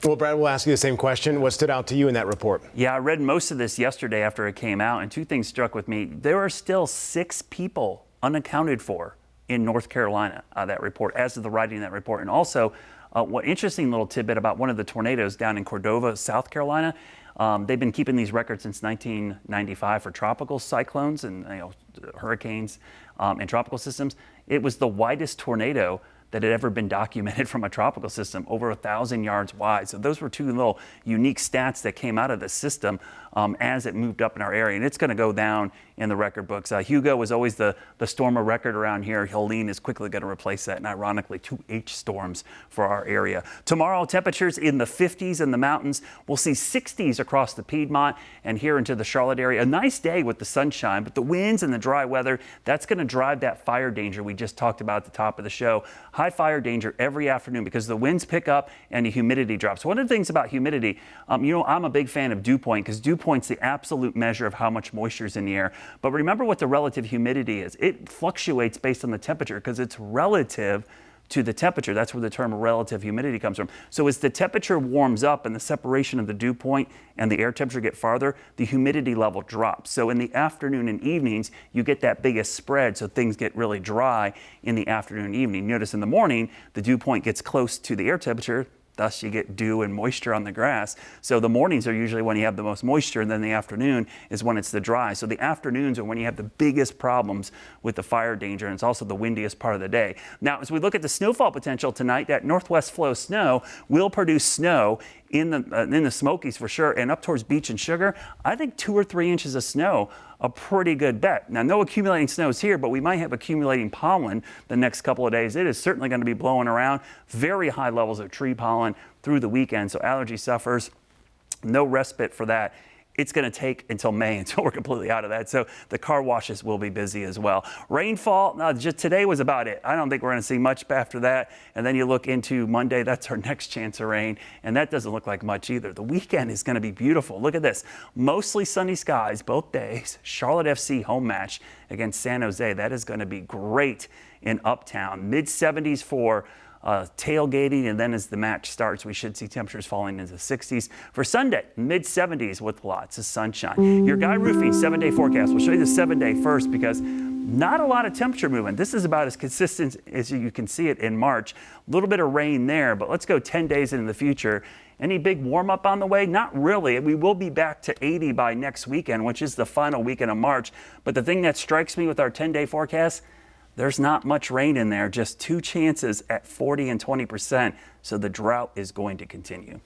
Well, Brad, we'll ask you the same question. What stood out to you in that report? Yeah, I read most of this yesterday after it came out, and two things struck with me. There are still 6 people unaccounted for in North Carolina, that report, as of the writing of that report. And also, what interesting little tidbit about one of the tornadoes down in Cordova, South Carolina. They've been keeping these records since 1995 for tropical cyclones and hurricanes and tropical systems. It was the widest tornado that had ever been documented from a tropical system, over 1,000 yards wide. So those were two little unique stats that came out of the system as it moved up in our area. And it's going to go down in the record books. Hugo was always the storm of record around here. Helene is quickly going to replace that, and ironically, 2 H storms for our area. Tomorrow, temperatures in the 50s in the mountains. We'll see 60s across the Piedmont and here into the Charlotte area. A nice day with the sunshine, but the winds and the dry weather, that's going to drive that fire danger we just talked about at the top of the show. High fire danger every afternoon because the winds pick up and the humidity drops. One of the things about humidity, I'm a big fan of dew point because dew point's the absolute measure of how much moisture is in the air. But remember what the relative humidity is. It fluctuates based on the temperature because it's relative to the temperature. That's where the term relative humidity comes from. So as the temperature warms up and the separation of the dew point and the air temperature get farther, the humidity level drops. So in the afternoon and evenings, you get that biggest spread, so things get really dry in the afternoon and evening. Notice in the morning, the dew point gets close to the air temperature, thus you get dew and moisture on the grass. So the mornings are usually when you have the most moisture, and then the afternoon is when it's the dry. So the afternoons are when you have the biggest problems with the fire danger, and it's also the windiest part of the day. Now, as we look at the snowfall potential tonight, that northwest flow snow will produce snow in the Smokies for sure, and up towards Beach and Sugar. I think 2 or 3 inches of snow, a pretty good bet. Now, no accumulating snows here, but we might have accumulating pollen the next couple of days. It is certainly going to be blowing around. Very high levels of tree pollen through the weekend, so allergy sufferers, no respite for that. It's going to take until May until we're completely out of that. So the car washes will be busy as well. Rainfall, just today was about it. I don't think we're going to see much after that. And then you look into Monday, that's our next chance of rain. And that doesn't look like much either. The weekend is going to be beautiful. Look at this. Mostly sunny skies both days. Charlotte FC home match against San Jose. That is going to be great in Uptown. Mid-70s for tailgating, and then as the match starts, we should see temperatures falling into the 60s. For Sunday, mid-70s with lots of sunshine. Your Guy Roofing 7-day forecast. We'll show you the 7-day first because not a lot of temperature movement. This is about as consistent as you can see it in March. A little bit of rain there, but let's go 10 days into the future. Any big warm up on the way? Not really. We will be back to 80 by next weekend, which is the final weekend of March. But the thing that strikes me with our 10-day forecast, there's not much rain in there, just 2 chances at 40 and 20%. So the drought is going to continue.